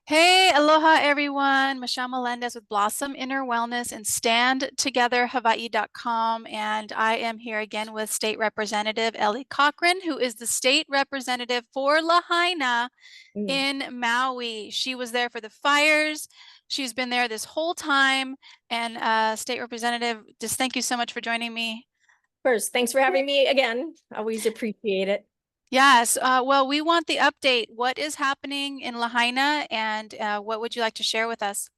Hey, aloha everyone. Michelle Melendez with Blossom Inner Wellness and StandTogetherHawaii.com. And I am here again with State Representative Elle Cochran, who is the state representative for Lahaina Mm. in Maui. She was there for the fires. She's been there this whole time. And State Representative, just thank you so much for joining me. First, thanks for having me again. Always appreciate it. Yes, well, we want the update. What is happening in Lahaina and what would you like to share with us?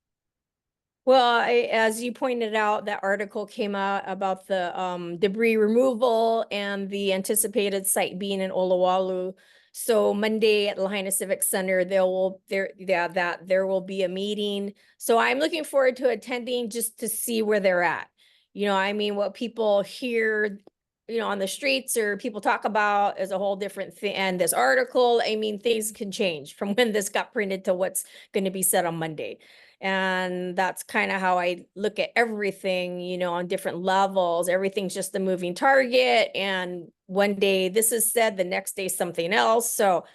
Well, as you pointed out, that article came out about the debris removal and the anticipated site being in Olowalu. So Monday at Lahaina Civic Center, there will be a meeting. So I'm looking forward to attending just to see where they're at. I mean, what people hear, on the streets or people talk about is a whole different thing. And this article, I mean, things can change from when this got printed to what's going to be said on Monday. And that's kind of how I look at everything, on different levels. Everything's just a moving target. And one day this is said, the next day something else. So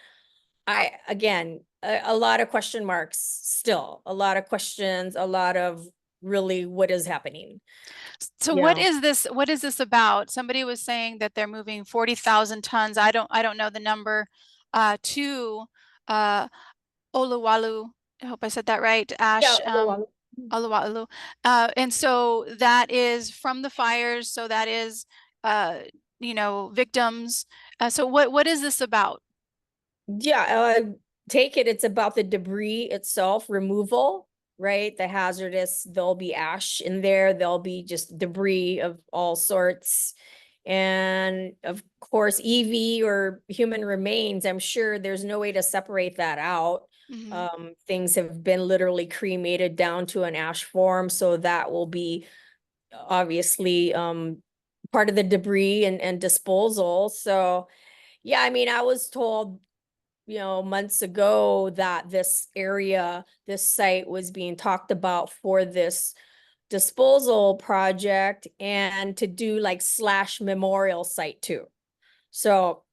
again, a lot of question marks still, a lot of questions, a lot of really what is happening. So what Yeah. is this? What is this about? Somebody was saying that they're moving 40,000 tons. I don't know the number to uh Oluwalu. I hope I said that right. Yeah. Ash Oluwalu. And so that is from the fires. So that is uh victims. So what is this about? Yeah, take it. It's about the debris itself, removal, right? The hazardous, there'll be ash in there, there'll be just debris of all sorts. And of course, EV or human remains, I'm sure there's no way to separate that out. Mhm. Things have been literally cremated down to an ash form, so that will be obviously part of the debris and disposal. So yeah, I mean, I was told months ago that this area, this site was being talked about for this disposal project and to do like slash memorial site too. So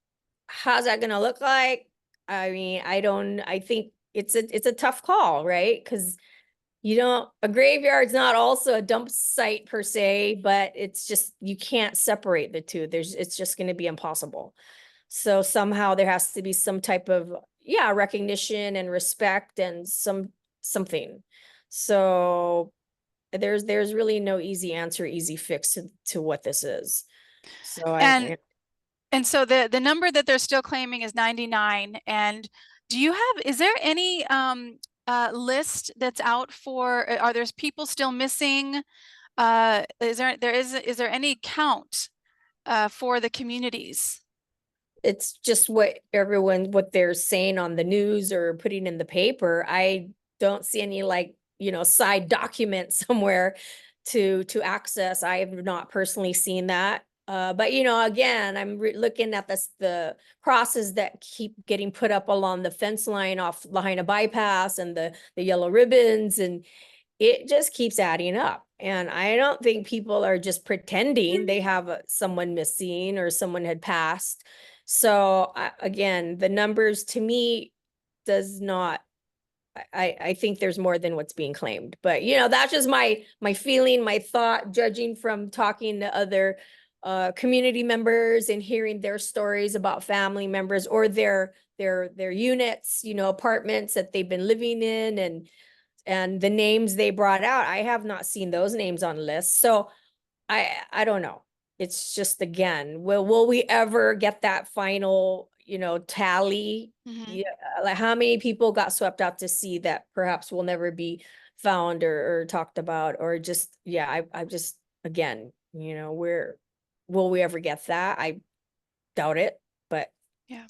how's that gonna look like? I mean, I think it's a tough call, right? Because a graveyard's not also a dump site per se, but it's just you can't separate the two. It's just gonna be impossible. So somehow there has to be some type of, yeah, recognition and respect and something. So there's really no easy answer, easy fix to what this is. So And And so the number that they're still claiming is 99. And is there any list that's out for, are there people still missing? Is there any count for the communities? it's just what they're saying on the news or putting in the paper. I don't see any like, side document somewhere to access. I have not personally seen that. But again, I'm looking at the crosses that keep getting put up along the fence line off Lahaina bypass and the yellow ribbons, and it just keeps adding up. And I don't think people are just pretending they have someone missing or someone had passed. So again, the numbers to me does not. I think there's more than what's being claimed, but that's just my feeling, my thought, judging from talking to other community members and hearing their stories about family members or their units, apartments that they've been living in, and the names they brought out. I have not seen those names on lists. So I don't know. It's just, again, will we ever get that final, tally? Mhm. Yeah, like how many people got swept out to sea that perhaps will never be found or talked about, or just, yeah, I just, again, where will we ever get that? I doubt it, but Yeah.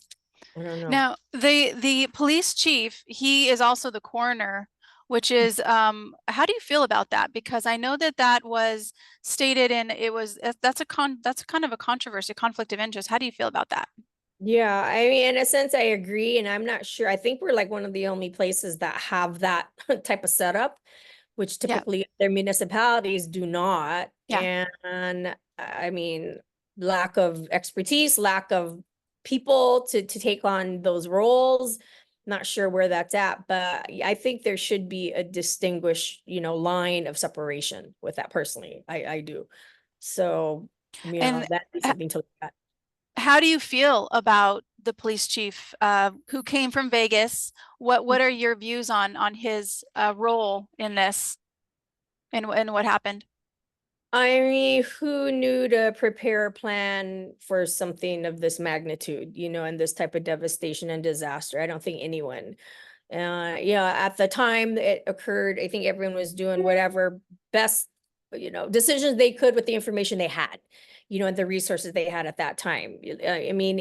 I don't know. Now, the police chief, he is also the coroner, which is how do you feel about that? Because I know that that was stated in it was that's kind of a controversy, conflict of interest. How do you feel about that? Yeah, I mean, in a sense, I agree, and I'm not sure. I think we're like one of the only places that have that type of setup, which Yeah. typically their municipalities do not. Yeah. And I mean, lack of expertise, lack of people to take on those roles. Not sure where that's at, but I think there should be a distinguished, line of separation with that personally. I do. So, And that'd be h- something to look at. how do you feel about the police chief who came from Vegas? What are your views on his role in this and what happened? I mean, who knew to prepare a plan for something of this magnitude, and this type of devastation and disaster? I don't think anyone. At the time it occurred, I think everyone was doing whatever best, decisions they could with the information they had, and the resources they had at that time. I mean,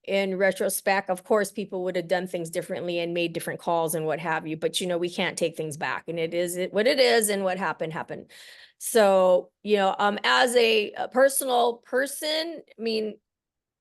in retrospect, of course, people would have done things differently and made different calls and what have you. But we can't take things back, and it is what it is, and what happened happened. So, as a personal person, I mean,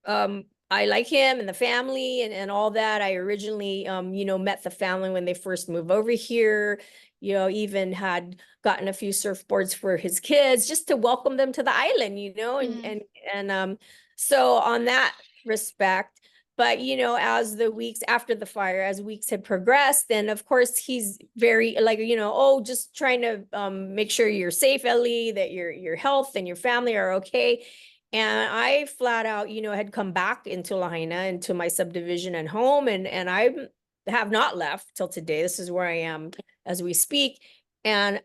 I like him and the family and all that. I originally, met the family when they first moved over here, even had gotten a few surfboards for his kids just to welcome them to the island, Mm, and so on that respect. But as the weeks after the fire, as weeks had progressed, then of course he's very like, oh, just trying to make sure you're safe, Ellie, that your health and your family are okay. And I flat out, had come back into Lahaina, into my subdivision and home, and I have not left till today. This is where I am as we speak. And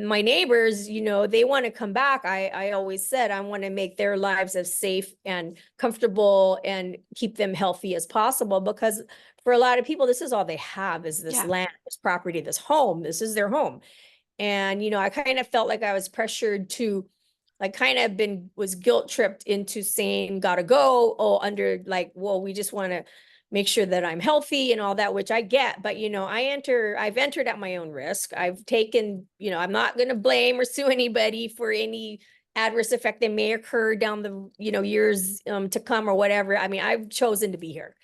my neighbors, they want to come back. I always said I want to make their lives as safe and comfortable and keep them healthy as possible, because for a lot of people, this is all they have, is this yeah. land, this property, this home. This is their home. And I kind of felt like I was pressured to, like, kind of was guilt tripped into saying gotta go, oh, under like, well, we just want to make sure that I'm healthy and all that, which I get. But I've entered at my own risk. I've taken, I'm not going to blame or sue anybody for any adverse effect that may occur down the years to come or whatever. I mean, I've chosen to be here.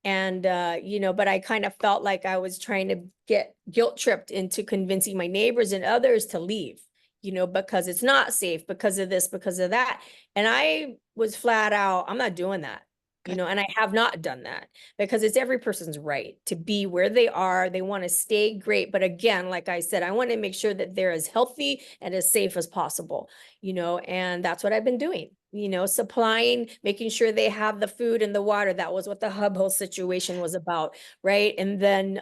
And but I kind of felt like I was trying to get guilt tripped into convincing my neighbors and others to leave, because it's not safe, because of this, because of that. And I was flat out, I'm not doing that. Good. And I have not done that, because it's every person's right to be where they are. They want to stay great. But again, like I said, I want to make sure that they're as healthy and as safe as possible, and that's what I've been doing, supplying, making sure they have the food and the water. That was what the hub hole situation was about, right? And then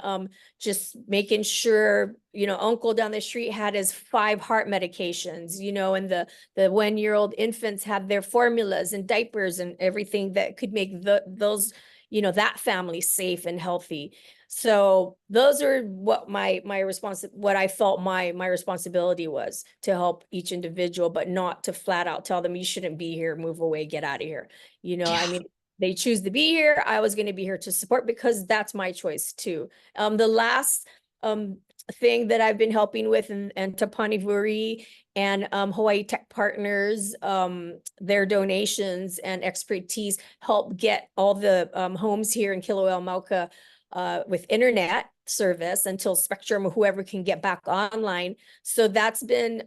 just making sure, uncle down the street had his 5 heart medications, and the 1-year-old infants had their formulas and diapers and everything that could make those, that family safe and healthy. So those are what what I felt my responsibility was, to help each individual, but not to flat out tell them you shouldn't be here, move away, get out of here. Yeah. I mean, they choose to be here. I was going to be here to support, because that's my choice too. The last thing that I've been helping with, and Tapani Vuri and Hawaii Tech Partners, their donations and expertise help get all the homes here in Kilauea, Mauka, with internet service until Spectrum or whoever can get back online. So that's been,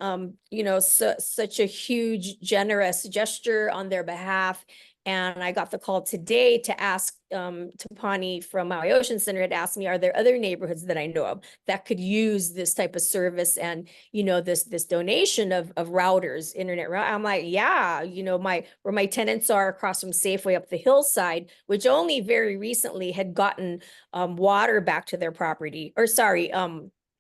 such a huge, generous gesture on their behalf. And I got the call today to ask Tapani from Maui Ocean Center had asked me, are there other neighborhoods that I know of that could use this type of service, and this donation of routers, internet route? I'm like, yeah, where my tenants are across from Safeway up the hillside, which only very recently had gotten water back to their property, or sorry,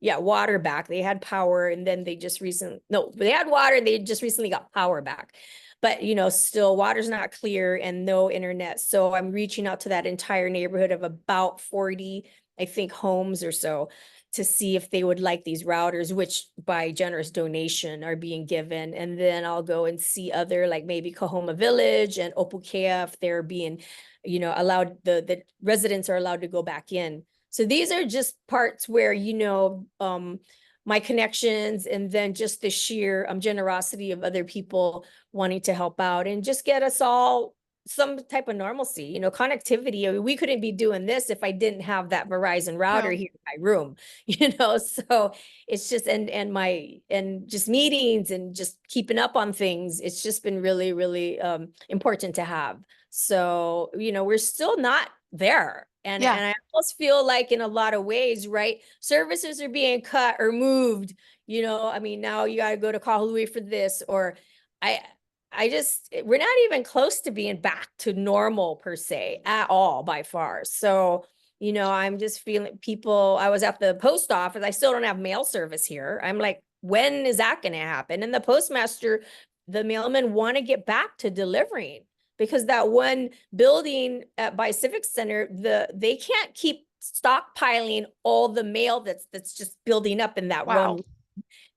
water back. They had power, and then they had water, and they just recently got power back. But still water's not clear and no internet. So I'm reaching out to that entire neighborhood of about 40, I think, homes or so, to see if they would like these routers, which by generous donation are being given. And then I'll go and see other, like maybe Kahoma Village and Opukea, if they're being, allowed, the residents are allowed to go back in. So these are just parts where, my connections, and then just the sheer generosity of other people wanting to help out and just get us all some type of normalcy, connectivity. I mean, we couldn't be doing this if I didn't have that Verizon router No. here in my room, so it's just, and just meetings and just keeping up on things. It's just been really, really important to have. So, we're still not there. And Yeah. I almost feel like in a lot of ways, right? Services are being cut or moved, I mean, now you gotta go to Kahului for this, or I we're not even close to being back to normal per se at all by far. So, I'm just feeling people, I was at the post office, I still don't have mail service here. I'm like, when is that gonna happen? And the postmaster, the mailmen want to get back to delivering because that one building by Civic Center, they can't keep stockpiling all the mail that's just building up in that Wow. one.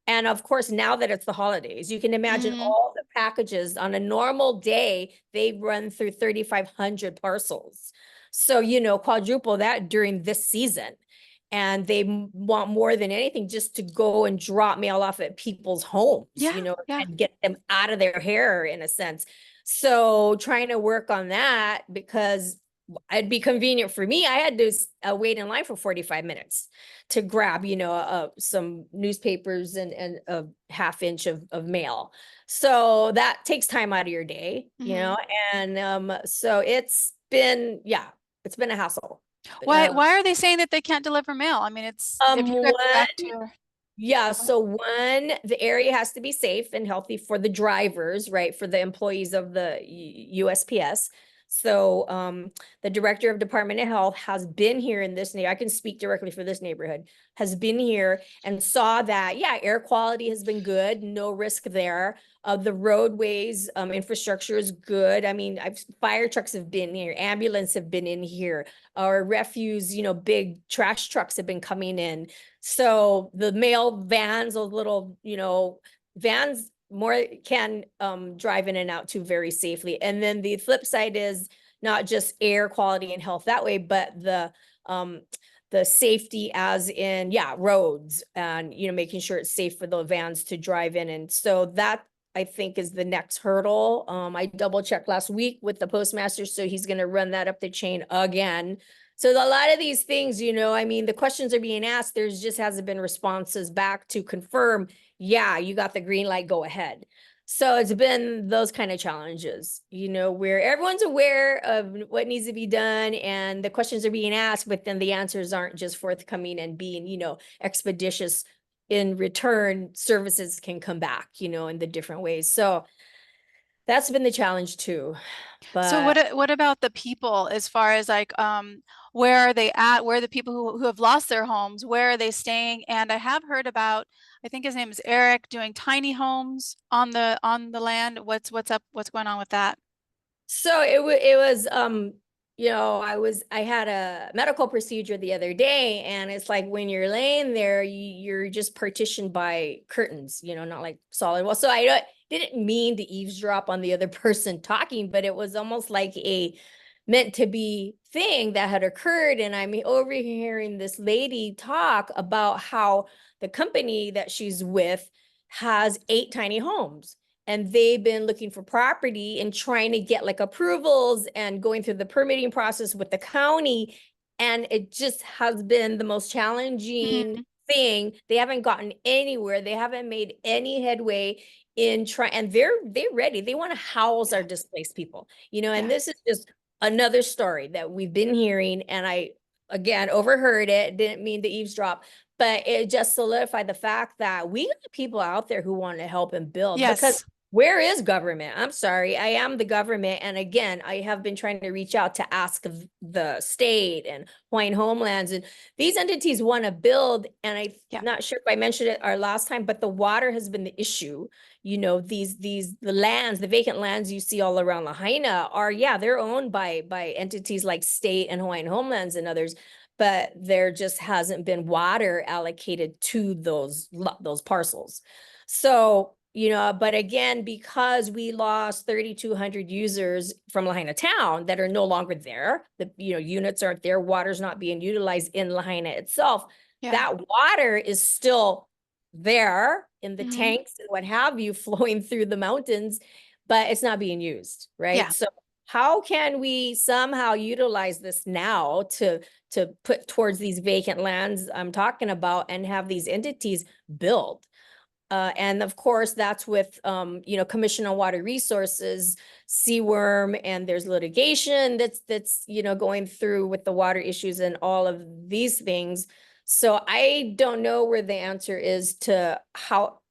And of course, now that it's the holidays, you can imagine Hmm. all the packages on a normal day, they run through 3,500 parcels. So, quadruple that during this season. And they want more than anything just to go and drop mail off at people's homes, Yeah. Yeah. and get them out of their hair in a sense. So trying to work on that because it'd be convenient for me. I had to wait in line for 45 minutes to grab, some newspapers and a half inch of mail. So that takes time out of your day, Hmm. and so it's been a hassle. Why are they saying that they can't deliver mail? I mean, it's if you guys go One, back to yeah, so one, the area has to be safe and healthy for the drivers, right? For the employees of the USPS. So the director of Department of Health has been here in this I can speak directly for this neighborhood, has been here and saw that, yeah, air quality has been good, no risk there. The roadways, infrastructure is good. I mean, fire trucks have been here, ambulance have been in here, our refuse, big trash trucks have been coming in. So the mail vans, those little, vans more can drive in and out too very safely. And then the flip side is not just air quality and health that way, but the safety as in, yeah, roads and, making sure it's safe for the vans to drive in. And so that I think is the next hurdle. I double checked last week with the postmaster, so he's going to run that up the chain again. So a lot of these things, I mean, the questions are being asked. There's just hasn't been responses back to confirm, yeah, you got the green light, go ahead. So it's been those kind of challenges, where everyone's aware of what needs to be done and the questions are being asked, but then the answers aren't just forthcoming and being, expeditious. In return, services can come back, in the different ways. So that's been the challenge too. So But what about the people as far as like where are they at? Where are the people who have lost their homes? Where are they staying? And I have heard about, I think his name is Eric, doing tiny homes on the land. What's up? What's going on with that? so it was I had a medical procedure the other day, and it's like when you're laying there, you're just partitioned by curtains, not like solid wall. So didn't mean to eavesdrop on the other person talking, but it was almost like a meant to be thing that had occurred. And I'm overhearing this lady talk about how the company that she's with has 8 tiny homes and they've been looking for property and trying to get like approvals and going through the permitting process with the county. And it just has been the most challenging Mhm. thing. They haven't gotten anywhere. They haven't made any headway in trying, and they're ready. They want to house Yeah. our displaced people, and Yeah. this is just another story that we've been hearing. And I, again, overheard it, didn't mean to eavesdrop, but it just solidified the fact that we got people out there who want to help and build because Yes. where is government? I'm sorry, I am the government. And again, I have been trying to reach out to ask the state and Hawaiian Homelands, and these entities want to build. And I'm Yeah. not sure if I mentioned it our last time, but the water has been the issue. The lands, the vacant lands you see all around Lahaina are, yeah, they're owned by entities like state and Hawaiian Homelands and others, but there just hasn't been water allocated to those parcels. So, but again, because we lost 3,200 users from Lahaina town that are no longer there, the units aren't there, water's not being utilized in Lahaina itself. Yeah. That water is still there in the Hmm. tanks and what have you, flowing through the mountains, but it's not being used, right? Yeah. So how can we somehow utilize this now to put towards these vacant lands I'm talking about and have these entities build? And of course, that's with, Commission on Water Resources, Seaworm, and there's litigation that's, going through with the water issues and all of these things. So I don't know where the answer is to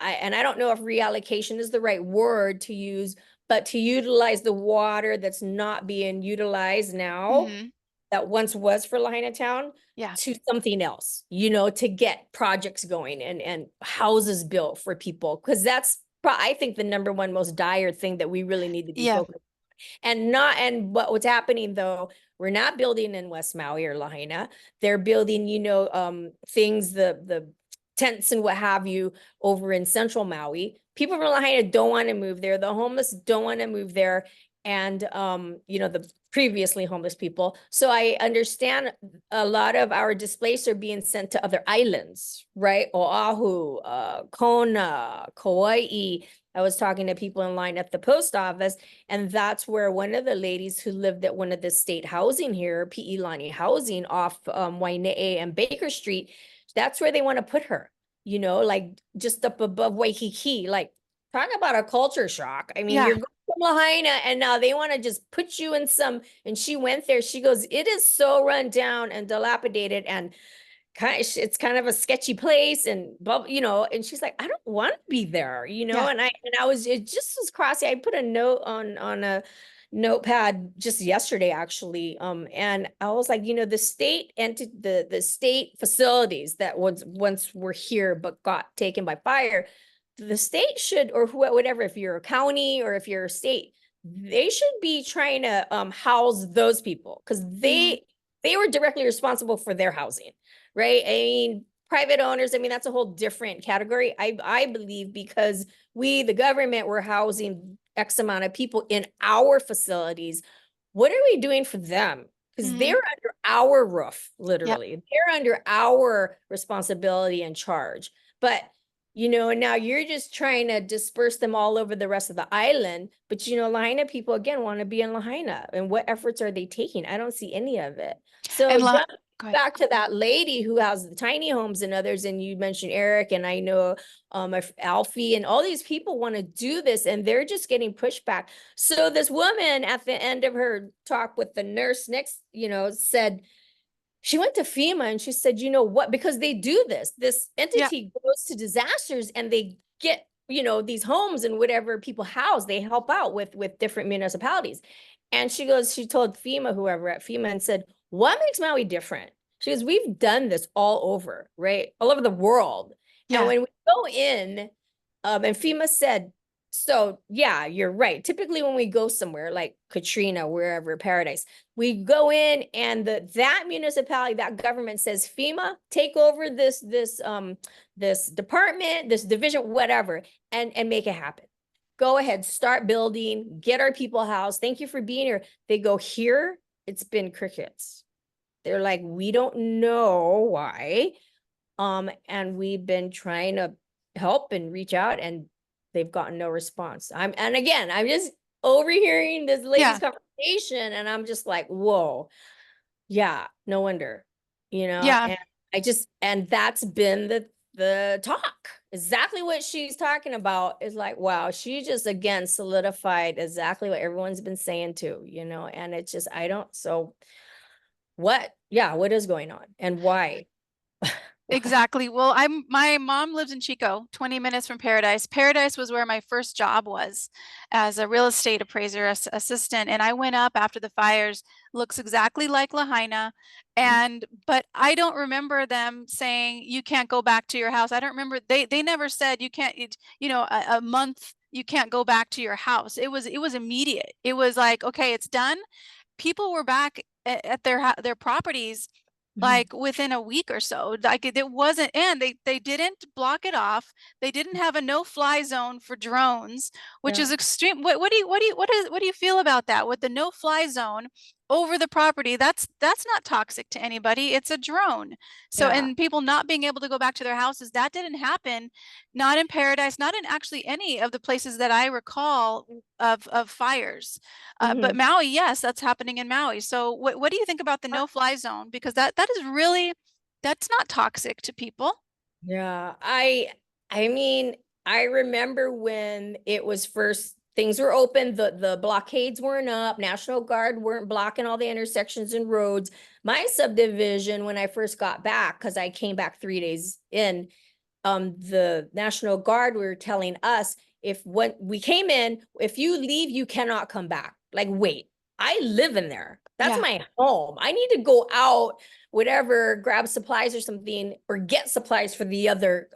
and I don't know if reallocation is the right word to use, but to utilize the water that's not being utilized now, Hmm. that once was for Lahaina Town, Yeah. to something else, to get projects going and houses built for people. Because I think the number one most dire thing that we really need to be Yeah. focused. And what's happening though, we're not building in West Maui or Lahaina. They're building, things, the tents and what have you over in Central Maui. People from Lahaina don't want to move there. The homeless don't want to move there. And the previously homeless people. So I understand a lot of our displaced are being sent to other islands, right? Oahu, Kona, Kauai. I was talking to people in line at the post office, and that's where one of the ladies who lived at one of the state housing here, P.E. Lani housing off Waine'e and Baker Street, that's where they want to put her, like just up above Waikiki. Like, talk about a culture shock. I mean, Yeah. you're going from Lahaina and now they want to just put you in and she went there. She goes, it is so run down and dilapidated and it's kind of a sketchy place and and she's like, I don't want to be there, Yeah. it just was crossy. I put a note on a notepad just yesterday actually, and I was like, the state and the state facilities that was once were here but got taken by fire, the state should, or whatever, if you're a county or if you're a state, they should be trying to house those people because Hmm. they were directly responsible for their housing, right? I mean, private owners, I mean, that's a whole different category. I believe because we, the government, were housing X amount of people in our facilities. What are we doing for them? Because Hmm. they're under our roof, Yeah. literally. They're under our responsibility and charge. But and now you're just trying to disperse them all over the rest of the island. But Lahaina people again want to be in Lahaina. And what efforts are they taking? I don't see any of it. So And jump go ahead. back to that lady who has the tiny homes and others, and you mentioned Eric, and I know Alfie, and all these people want to do this, and they're just getting pushback. So this woman at the end of her talk with the nurse next, said, she went to FEMA and she said, you know what, because they do this Yeah. entity goes to disasters and they get, these homes and whatever people house, they help out with different municipalities. And she told FEMA, whoever at FEMA, and said, what makes Maui different? She goes, we've done this all over, right? All over the world. And Yeah. when we go in, and FEMA said, so yeah, you're right. Typically when we go somewhere like Katrina, wherever, Paradise, we go in and that municipality, that government says, FEMA, take over this department, this division, whatever, and make it happen. Go ahead, start building, get our people housed. Thank you for being here. They go, here, it's been crickets. They're like, we don't know why. And we've been trying to help and reach out, and they've gotten no response. And again, I'm just overhearing this lady's Yeah. conversation, and I'm just like, whoa, yeah, no wonder, Yeah. and that's been the talk. Exactly what she's talking about is like, wow, she just again solidified exactly what everyone's been saying too, and it's just, what is going on and why? Why? Exactly. Well, my mom lives in Chico, 20 minutes from Paradise. Paradise was where my first job was as a real estate appraiser assistant. And I went up after the fires, looks exactly like Lahaina. But I don't remember them saying you can't go back to your house. I don't remember they never said you can't, a month you can't go back to your house. It was immediate. It was like, okay, it's done. People were back at their properties Mhm. like within a week or so. Like it wasn't, and they didn't block it off. They didn't have a no-fly zone for drones, which Yeah. is extreme. What do you feel about that with the no-fly zone over the property? That's not toxic to anybody. It's a drone. So, Yeah. and people not being able to go back to their houses, that didn't happen, not in Paradise, not in actually any of the places that I recall of fires. But Mhm. Maui, yes, that's happening in Maui. So what do you think about the no-fly zone? Because that is really, that's not toxic to people. Yeah. I mean, I remember when it was first, things were open, the blockades weren't up, National Guard weren't blocking all the intersections and roads. My subdivision, when I first got back, because I came back 3 days in, the National Guard were telling us, if when we came in, if you leave, you cannot come back. Like, wait, I live in there. That's Yeah. my home. I need to go out, whatever, grab supplies or something, or get supplies for the other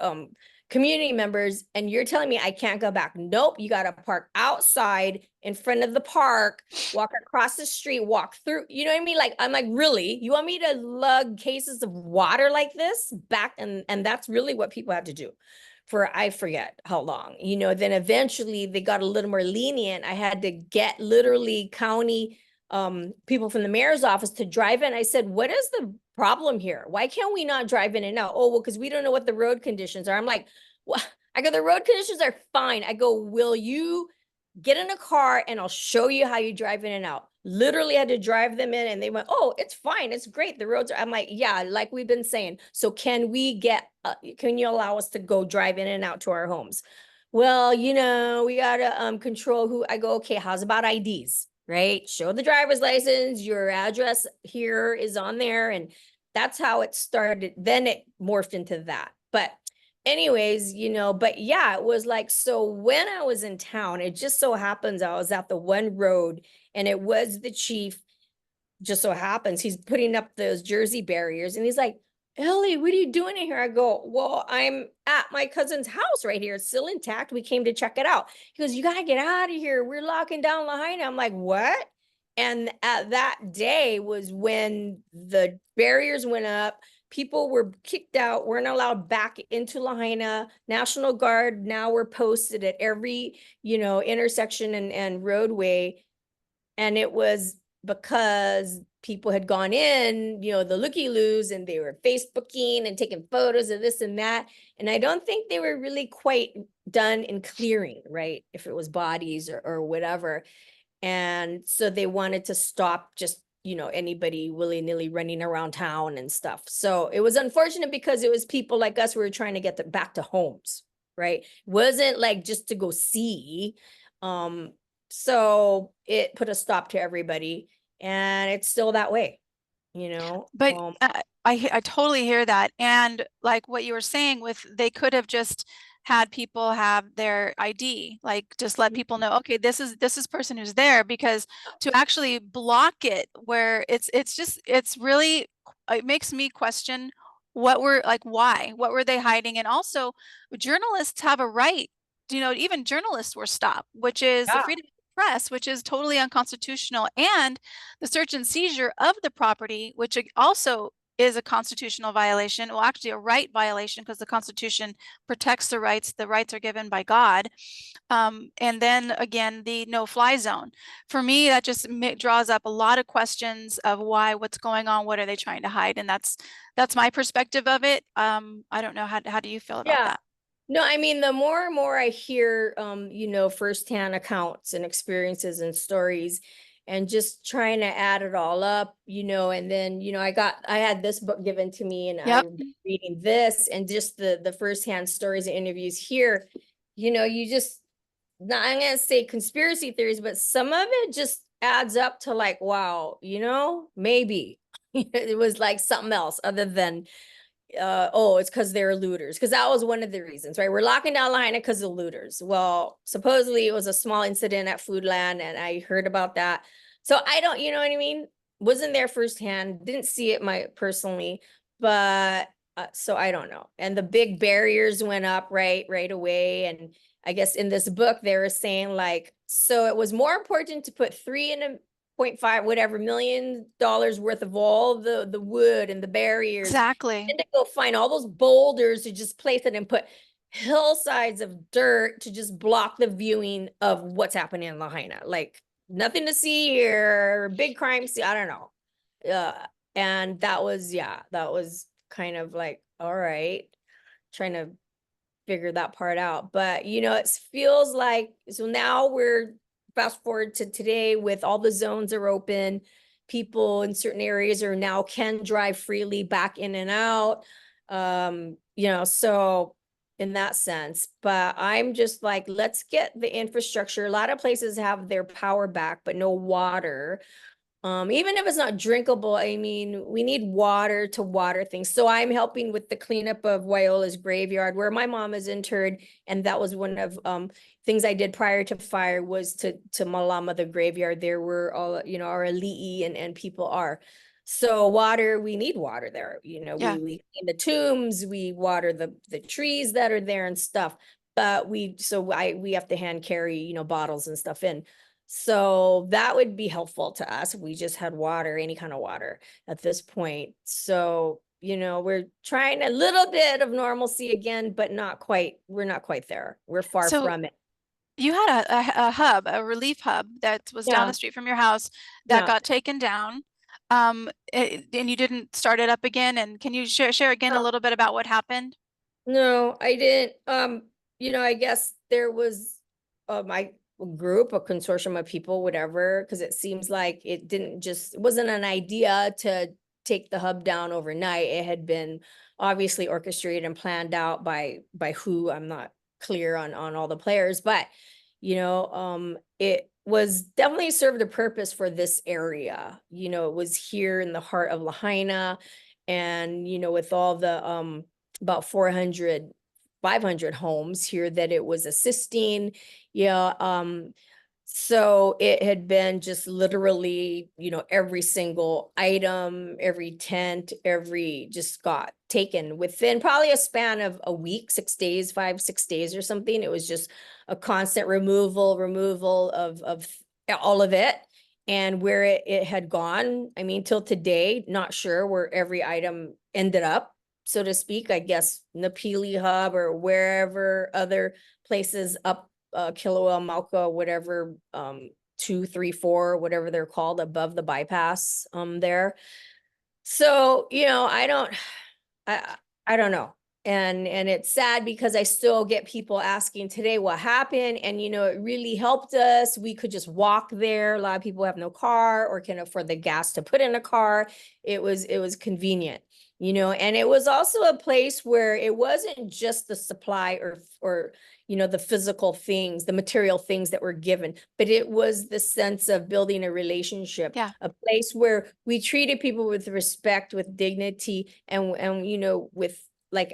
community members. And you're telling me I can't go back. Nope, you got to park outside in front of the park, walk across the street, walk through. You know what I mean? Like, I'm like, really? You want me to lug cases of water like this back? And that's really what people had to do for, I forget how long, then eventually they got a little more lenient. I had to get literally county people from the mayor's office to drive in. I said, what is the problem here? Why can't we not drive in and out? Oh, well, because we don't know what the road conditions are. I'm like, what? I go, the road conditions are fine. I go, will you get in a car and I'll show you how you drive in and out? Literally had to drive them in and they went, oh, it's fine. It's great. The roads are, I'm like, yeah, like we've been saying. So can can you allow us to go drive in and out to our homes? Well, we gotta control who. I go, okay, how's about IDs? Right? Show the driver's license, your address here is on there. And that's how it started. Then it morphed into that. But anyways, but yeah, it was like, so when I was in town, it just so happens I was at the one road and it was the chief. Just so happens he's putting up those Jersey barriers and he's like, Ellie, what are you doing in here? I go, well, I'm at my cousin's house right here. It's still intact. We came to check it out. He goes, you got to get out of here. We're locking down Lahaina. I'm like, what? And at that day was when the barriers went up. People were kicked out, weren't allowed back into Lahaina. National Guard now were posted at every, intersection and roadway. And it was because people had gone in, the looky-loos, and they were Facebooking and taking photos of this and that. And I don't think they were really quite done in clearing, right? If it was bodies or whatever. And so they wanted to stop just, anybody willy-nilly running around town and stuff. So it was unfortunate because it was people like us who were trying to get back to homes, right? It wasn't like just to go see. So it put a stop to everybody, and it's still that way, you know. But I totally hear that. And like what you were saying with, they could have just had people have their ID, like just let people know, okay, this is person who's there, because to actually block it where it's really, it makes me question why, what were they hiding? And also journalists have a right, even journalists were stopped, which is the Yeah. freedom of the press, which is totally unconstitutional, and the search and seizure of the property, which also is a constitutional violation, well, actually a right violation, because the Constitution protects the rights. The rights are given by God. And then again, the no-fly zone. For me, that just draws up a lot of questions of what's going on, what are they trying to hide? And that's my perspective of it. I don't know, how do you feel about Yeah. that? No, I mean, the more and more I hear, firsthand accounts and experiences and stories, and just trying to add it all up, and then, I had this book given to me, and Yep. I'm reading this, and just the firsthand stories and interviews here, you just, not, I'm gonna say conspiracy theories, but some of it just adds up to like, wow, maybe it was like something else other than oh, it's because they're looters. Because that was one of the reasons, right? We're locking down Lahaina because of looters. Well, supposedly it was a small incident at Foodland, and I heard about that. So I don't, you know what I mean? Wasn't there firsthand, didn't see it personally, but so I don't know. And the big barriers went up right away. And I guess in this book they were saying like, so it was more important to put 3.5 whatever $1 million worth of all the wood and the barriers, Exactly. and to go find all those boulders to just place it and put hillsides of dirt to just block the viewing of what's happening in Lahaina. Like, nothing to see here, big crime scene, I don't know. And that was kind of like, all right, trying to figure that part out. But it feels like, so now we're fast forward to today with all the zones are open. People in certain areas are now can drive freely back in and out. So in that sense. But I'm just like, let's get the infrastructure. A lot of places have their power back, but no water. Even if it's not drinkable, I mean, we need water to water things. So I'm helping with the cleanup of Wyola's graveyard where my mom is interred. And that was one of things I did prior to fire was to Malama, the graveyard. There were all, you know, our Ali'i and people are. So water, we need water there. You know, Yeah. we clean the tombs, we water the trees that are there and stuff. But we have to hand carry, you know, bottles and stuff in. So that would be helpful to us. We just had water, any kind of water at this point. So, you know, we're trying a little bit of normalcy again, but not quite, we're not quite there. We're far So from it. you had a hub, a relief hub that was down the Yeah, street from your house that yeah. got taken down. And you didn't start it up again. And can you share again a No, little bit about what happened? no, I didn't. You know, I guess there was my group, a consortium of people, whatever, because it seems like it wasn't an idea to take the hub down overnight. It had been obviously orchestrated and planned out by who, I'm not clear on all the players, but you know, it was definitely served a purpose for this area. You know, it was here in the heart of Lahaina, and you know, with all the about 400 500 homes here that it was assisting. Yeah. So it had been just literally, you know, every single item, every tent, every just got taken within probably a span of a week, 6 days, 5, 6 days or something. It was just a constant removal of all of it. And where it had gone, I mean, till today, not sure where every item ended up, so to speak. I guess Napili Hub or wherever other places up Kilauea, Mauka, whatever, 2, 3, 4, whatever they're called, above the bypass there. So, you know, I I don't know. And it's sad because I still get people asking today what happened. And you know, it really helped us. We could just walk there. A lot of people have no car or can afford the gas to put in a car. It was convenient, you know, and it was also a place where it wasn't just the supply or you know, the physical things, the material things that were given, but it was the sense of building a relationship, Yeah. a place where we treated people with respect, with dignity, and you know, with like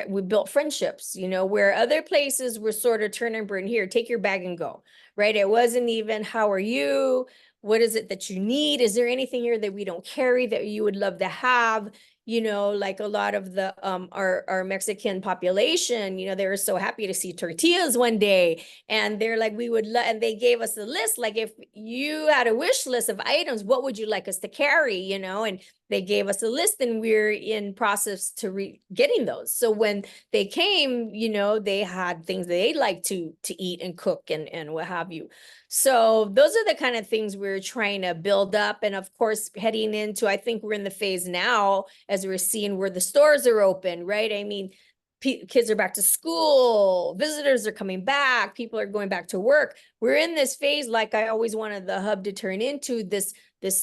we built friendships, you know, where other places were sort of turn and burn, here, take your bag and go, right? It wasn't even, how are you? What is it that you need? Is there anything here that we don't carry that you would love to have? You know, like a lot of the our Mexican population, you know, they were so happy to see tortillas one day, and they're like, we would and they gave us a list, like, if you had a wish list of items, what would you like us to carry, you know? And they gave us a list, and we're in process to getting those. So when they came, you know, they had things they like to eat and cook and what have you. So those are the kind of things we're trying to build up. And of course, heading into, I think we're in the phase now as we're seeing where the stores are open, right? I mean, kids are back to school, visitors are coming back, people are going back to work. We're in this phase, like I always wanted the hub to turn into this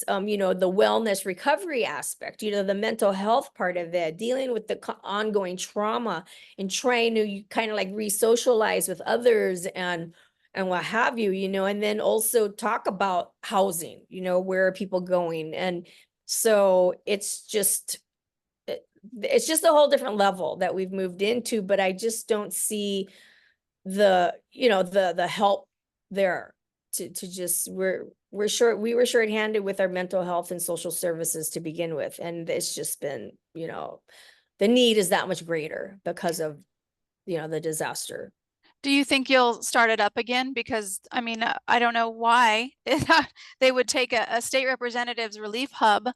you know, the wellness recovery aspect, you know, the mental health part of it, dealing with the ongoing trauma and trying to kind of like re-socialize with others and what have you, you know, and then also talk about housing, you know, where are people going? And so it's just a whole different level that we've moved into, but I just don't see you know, the help there to just, we were shorthanded with our mental health and social services to begin with. And it's just been, you know, the need is that much greater because of, you know, the disaster. Do you think you'll start it up again? Because I mean, I don't know why they would take a state representative's relief hub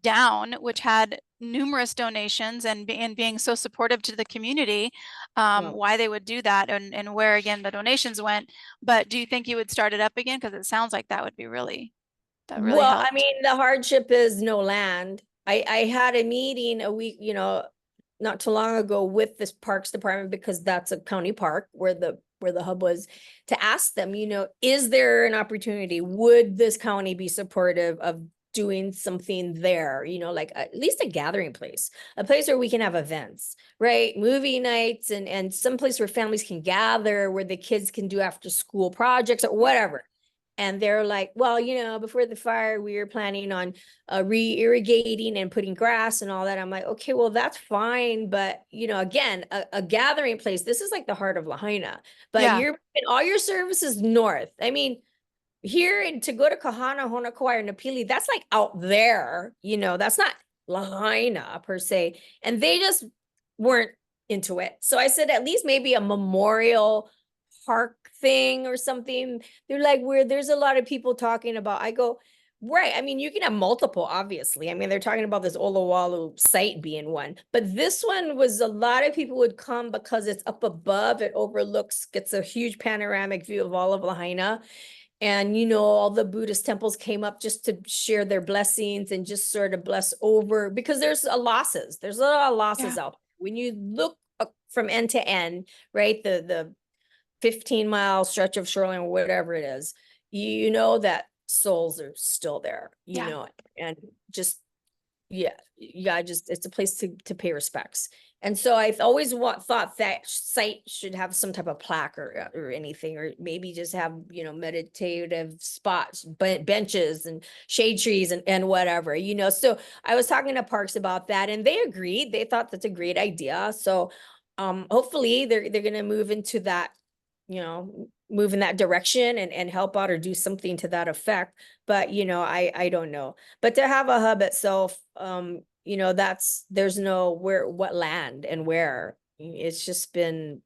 down, which had numerous donations and being so supportive to the community, Well, why they would do that and where again the donations went. But do you think you would start it up again? Because it sounds like that would be that really Well, I helped. mean, the hardship is no land. I had a meeting a week, you know, not too long ago with this Parks Department, because that's a county park where the hub was, to ask them, you know, is there an opportunity? Would this county be supportive of doing something there, like at least a gathering place, a place where we can have events, right? Movie nights and some place where families can gather, where the kids can do after school projects or whatever. And they're like, well, before the fire, we were planning on re-irrigating and putting grass and all that. I'm like, okay, well, that's fine. But, again, a gathering place, this is like the heart of Lahaina, but Yeah. you're in all your services north. I mean, here and to go to Kahana, Honokawai, or Napili, that's like out there, that's not Lahaina per se. And they just weren't into it. So I said, at least maybe a memorial park thing or something. They're like, where there's a lot of people talking about. I go, right. I mean, you can have multiple, obviously. I mean, they're talking about this Olowalu site being one, but this one was a lot of people would come because it's up above. It overlooks, gets a huge panoramic view of all of Lahaina. And, all the Buddhist temples came up just to share their blessings and just sort of bless over, because there's losses. There's a lot of losses out there. When you look from end to end, right? The 15-mile stretch of shoreline or whatever it is, you know that souls are still there, and just, yeah, just, it's a place to pay respects. And so I've always thought that site should have some type of plaque or anything, or maybe just have, meditative spots, benches and shade trees and whatever, So I was talking to Parks about that and they agreed. They thought that's a great idea. So hopefully they're going to move into that, move in that direction and help out or do something to that effect. But, I don't know. But to have a hub itself, there's no what land and where. It's just been,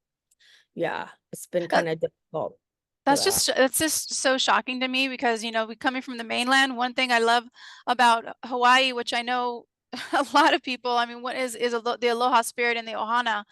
it's been That, kind of difficult for that's that. just so shocking to me because, we coming from the mainland, one thing I love about Hawaii, which I know a lot of people, I mean, what is the aloha spirit and the ohana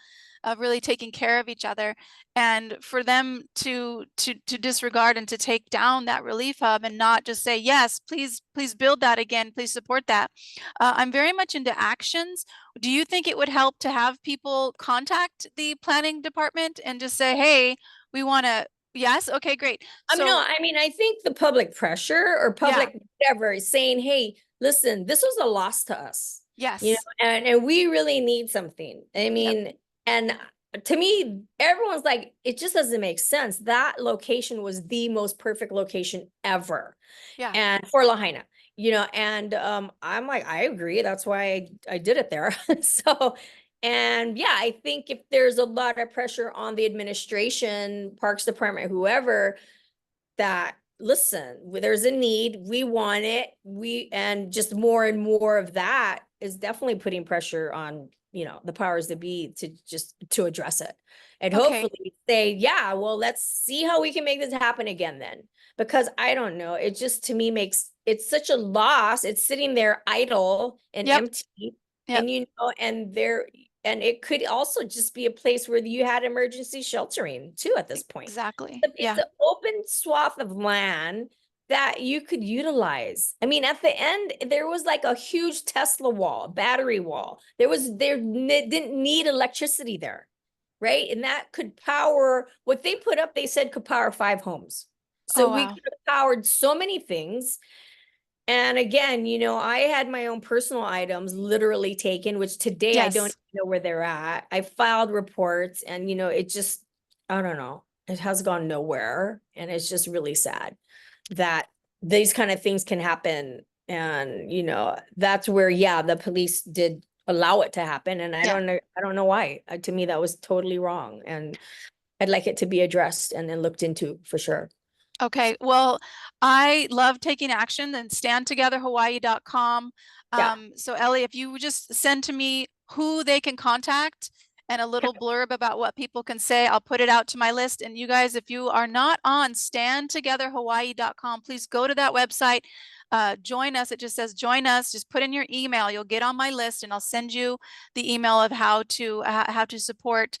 of really taking care of each other, and for them to disregard and to take down that relief hub and not just say, yes, please build that again, please support that. I'm very much into actions. Do you think it would help to have people contact the planning department and just say, hey, we want to, yes, okay, great. No, So I mean, I think the public pressure or yeah, public whatever is saying, hey, listen, this was a loss to us, yes, and we really need something. I yep, mean, and to me, everyone's like, it just doesn't make sense. That location was the most perfect location ever. yeah, And for Lahaina, and I'm like, I agree. That's why I did it there. So, and yeah, I think if there's a lot of pressure on the administration, Parks Department, whoever, that listen, there's a need, we want it, and just more and more of that is definitely putting pressure on, the powers that be to address it. And okay, hopefully say, yeah, well, let's see how we can make this happen again then. Because I don't know, it just to me makes it's such a loss. It's sitting there idle and yep, empty. yep, And and it could also just be a place where you had emergency sheltering too at this point. exactly, It's yeah, an open swath of land that you could utilize. I mean, at the end, there was like a huge Tesla wall, battery wall. Didn't need electricity there, right? And that could power what they put up, they said could power 5 homes. So oh we wow, could have powered so many things. And again, I had my own personal items literally taken, which today I don't yes. know where they're at. I filed reports and, it just, I don't know, it has gone nowhere. And it's just really sad that these kind of things can happen. And, that's where, yeah, the police did allow it to happen. And Yeah. I don't know why. To me, that was totally wrong. And I'd like it to be addressed and then looked into for sure. Okay, well, I love taking action and standtogetherhawaii.com. Yeah. So Ellie, if you would just send to me who they can contact and a little blurb about what people can say, I'll put it out to my list. And you guys, if you are not on standtogetherhawaii.com, please go to that website. Join us. It just says join us. Just put in your email. You'll get on my list, and I'll send you the email of how to support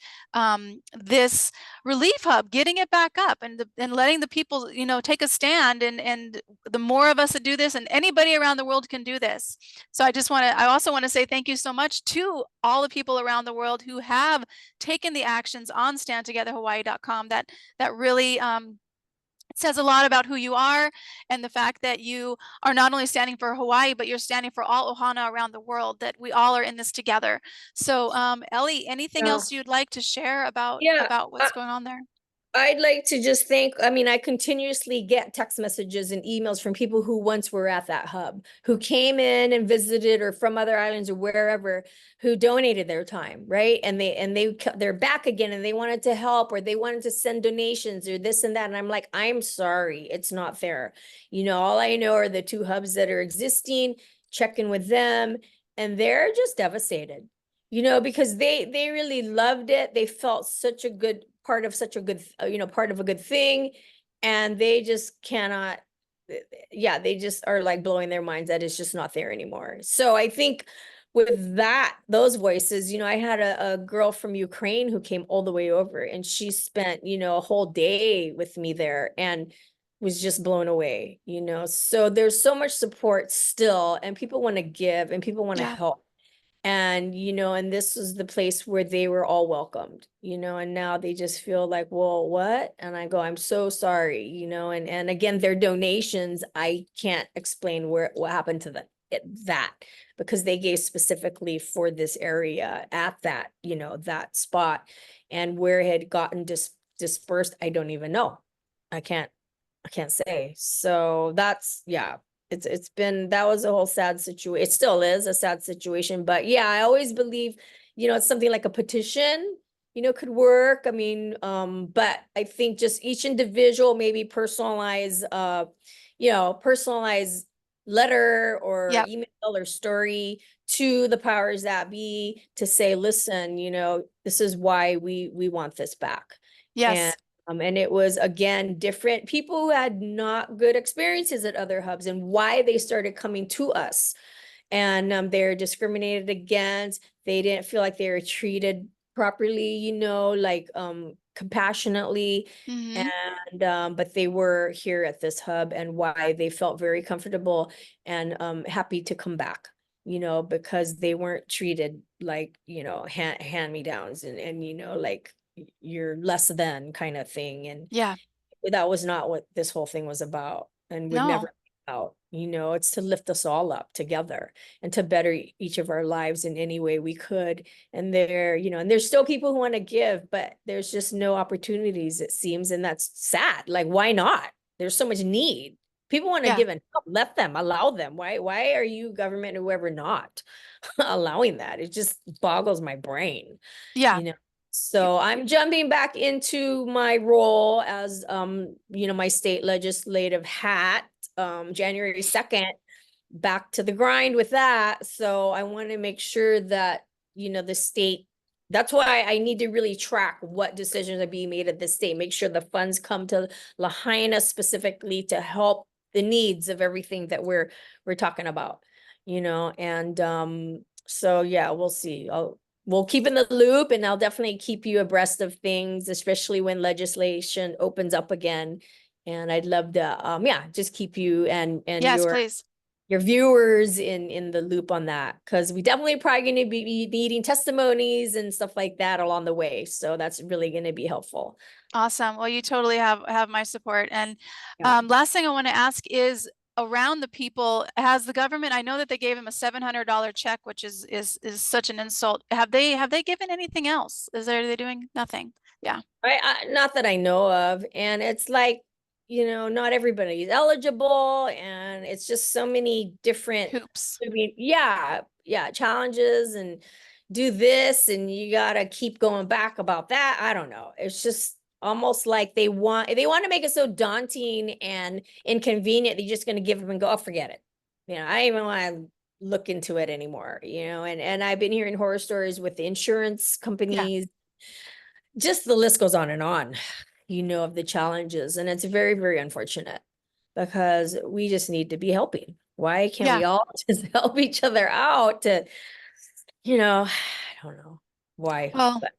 this relief hub, getting it back up, and letting the people, take a stand. And the more of us that do this, and anybody around the world can do this. So I also want to say thank you so much to all the people around the world who have taken the actions on standtogetherhawaii.com that really says a lot about who you are and the fact that you are not only standing for Hawaii, but you're standing for all Ohana around the world, that we all are in this together. So, Ellie, anything No. else you'd like to share Yeah. about what's going on there? I'd like to just thank, I mean, I continuously get text messages and emails from people who once were at that hub, who came in and visited, or from other islands or wherever, who donated their time, right? And they're back again and they wanted to help, or they wanted to send donations or this and that. And I'm like, I'm sorry, it's not fair. All I know are the two hubs that are existing, check in with them, and they're just devastated. Because they really loved it. They felt such a good part of such a good, part of a good thing. And they just cannot, yeah, they just are like blowing their minds that it's just not there anymore. So I think with those voices, I had a girl from Ukraine who came all the way over, and she spent, a whole day with me there and was just blown away. So there's so much support still, and people want to give and people want to Yeah. help. And this was the place where they were all welcomed, and now they just feel like, well, what? And I go, I'm so sorry, and again, their donations, I can't explain what happened to that, because they gave specifically for this area at that, that spot, and where it had gotten dispersed, I don't even know. I can't say. So that's, yeah, it's been, that was a whole sad situation. It still is a sad situation, but yeah, I always believe, it's something like a petition, could work. I mean, but I think just each individual, maybe personalized letter or Yep. email or story to the powers that be, to say, listen, this is why we want this back. And Yes. and it was, again, different people who had not good experiences at other hubs, and why they started coming to us. And they're discriminated against. They didn't feel like they were treated properly, like compassionately. Mm-hmm. And but they were here at this hub, and why they felt very comfortable and happy to come back, because they weren't treated like, hand-me-downs, and like you're less than kind of thing. And Yeah. that was not what this whole thing was about, and would never No. be about. It's to lift us all up together and to better each of our lives in any way we could. And and there's still people who want to give, but there's just no opportunities, it seems. And that's sad. Like, why not? There's so much need. People want to Yeah. give and help. Let them, allow them. Why are you, government, whoever, not allowing that? It just boggles my brain, Yeah. you know. So I'm jumping back into my role as my state legislative hat, January 2nd, back to the grind with that. So I want to make sure that, the state, that's why I need to really track what decisions are being made at the state, make sure the funds come to Lahaina specifically to help the needs of everything that we're talking about, and so yeah, we'll see. We'll keep in the loop, and I'll definitely keep you abreast of things, especially when legislation opens up again. And I'd love to, yeah, just keep you and Yes, please. your viewers in the loop on that, because we definitely probably going to be needing testimonies and stuff like that along the way. So that's really going to be helpful. Awesome. Well, you totally have my support. And Yeah. last thing I want to ask is around the people, has the government, I know that they gave him a $700 check, which is such an insult. Have they given anything else? Are they doing nothing? Yeah. Not that I know of. And it's like, not everybody is eligible, and it's just so many different, Hoops. I mean, yeah, challenges, and do this, and you gotta keep going back about that. I don't know. It's just almost like they want to make it so daunting and inconvenient. They're just gonna give them and go, oh, forget it. I don't even want to look into it anymore, and I've been hearing horror stories with the insurance Yeah. companies. Just the list goes on and on, of the challenges. And it's very, very unfortunate, because we just need to be helping. Why can't Yeah. we all just help each other out to, I don't know why. Well, But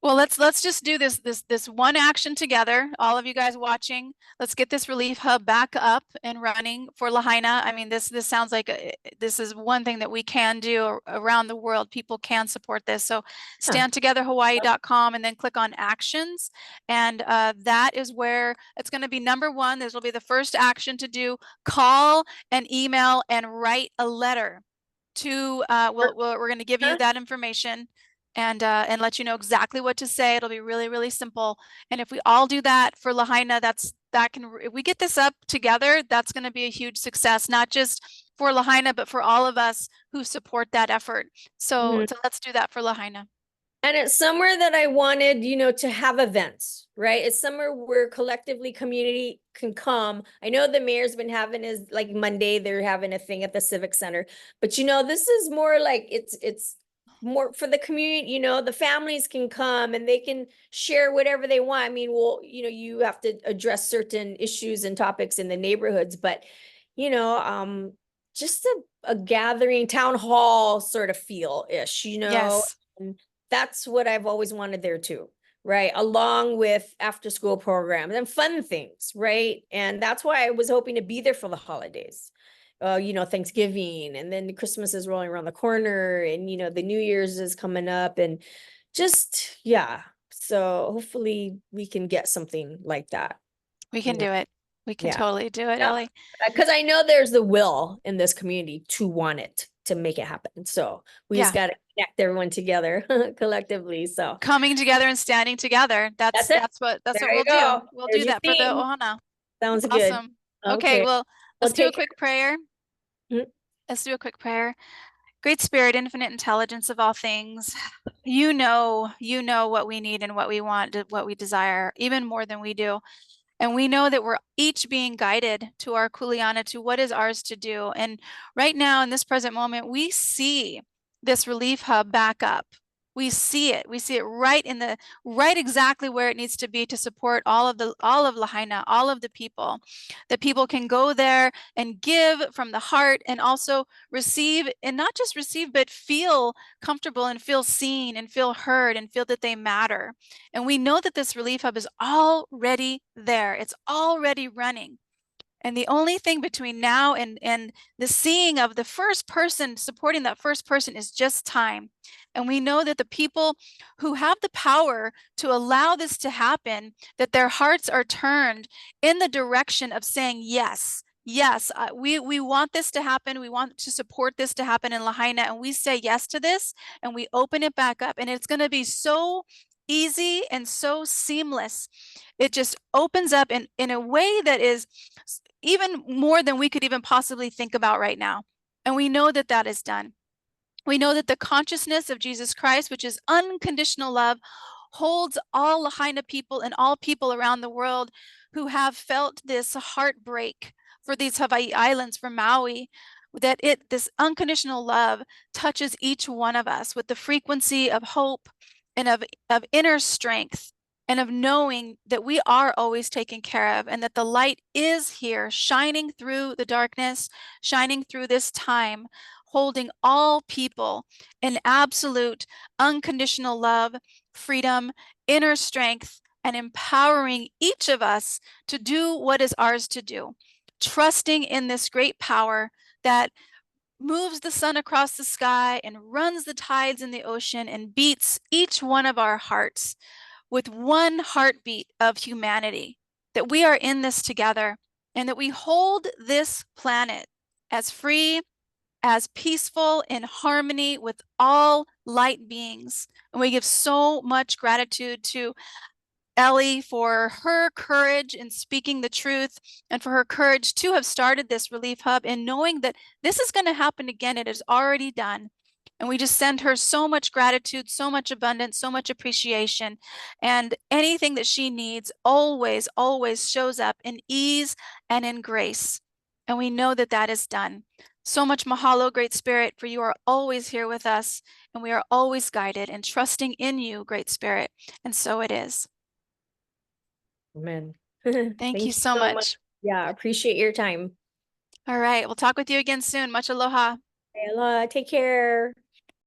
Well, let's just do this one action together. All of you guys watching, let's get this relief hub back up and running for Lahaina. I mean, this sounds like this is one thing that we can do around the world. People can support this. So Yeah. standtogetherhawaii.com and then click on actions. And that is where it's going to be number one. This will be the first action to do. Call and email and write a letter to we're going to give you that information and let you know exactly what to say. It'll be really, really simple. And if we all do that for Lahaina, if we get this up together, that's going to be a huge success, not just for Lahaina, but for all of us who support that effort. So, Mhm. so let's do that for Lahaina. And it's somewhere that I wanted, to have events, right? It's somewhere where collectively community can come. I know the mayor's been having his like Monday, they're having a thing at the Civic Center, but this is more like it's more for the community, the families can come and they can share whatever they want. I mean, well, you have to address certain issues and topics in the neighborhoods, but you know, um, just a gathering town hall sort of feel-ish, Yes, and that's what I've always wanted there too, right? Along with after school programs and fun things, right? And that's why I was hoping to be there for the holidays. Thanksgiving, and then Christmas is rolling around the corner, and the New Year's is coming up, and just yeah. So hopefully we can get something like that. we You can know, do it. We can yeah. totally do it, Yeah. Ellie. Because I know there's the will in this community to want it to make it happen. So we just Yeah. got to connect everyone together collectively. So Coming together and standing together. that's it. That's what There we'll you do. go. We'll There's do your that for the theme. Ohana. Sounds good. Awesome. Okay, Okay. well, Well, let's do a take care. quick prayer. Mhm. Let's do a quick prayer. Great Spirit, infinite intelligence of all things, you know what we need and what we want, what we desire, even more than we do. And we know that we're each being guided to our kuleana, to what is ours to do. And right now, in this present moment, we see this relief hub back up. We see it. We see it right exactly where it needs to be to support all of Lahaina, all of the people. That people can go there and give from the heart and also receive, and not just receive, but feel comfortable and feel seen and feel heard and feel that they matter. And we know that this relief hub is already there. It's already running. And the only thing between now and the seeing of the first person, supporting that first person, is just time. And we know that the people who have the power to allow this to happen, that their hearts are turned in the direction of saying, yes, yes, we want this to happen. We want to support this to happen in Lahaina. And we say yes to this and we open it back up. And it's going to be so easy and so seamless. It just opens up in a way that is even more than we could even possibly think about right now. And we know that that is done. We know that the consciousness of Jesus Christ, which is unconditional love, holds all Lahaina people and all people around the world who have felt this heartbreak for these Hawaii Islands, for Maui, that this unconditional love touches each one of us with the frequency of hope and of inner strength and of knowing that we are always taken care of and that the light is here, shining through the darkness, shining through this time, holding all people in absolute unconditional love, freedom, inner strength, and empowering each of us to do what is ours to do, trusting in this great power that moves the sun across the sky and runs the tides in the ocean and beats each one of our hearts with one heartbeat of humanity, that we are in this together and that we hold this planet as free, as peaceful, in harmony with all light beings. And we give so much gratitude to Ellie for her courage in speaking the truth and for her courage to have started this relief hub and knowing that this is going to happen again. It is already done. And we just send her so much gratitude, so much abundance, so much appreciation. And anything that she needs always, always shows up in ease and in grace. And we know that that is done. So much mahalo, Great Spirit, for you are always here with us and we are always guided and trusting in you, Great Spirit. And so it is. Amen. Thank you Thank you so so much. much. Yeah, appreciate your time. All right. We'll talk with you again soon. Much aloha. Ella, take care.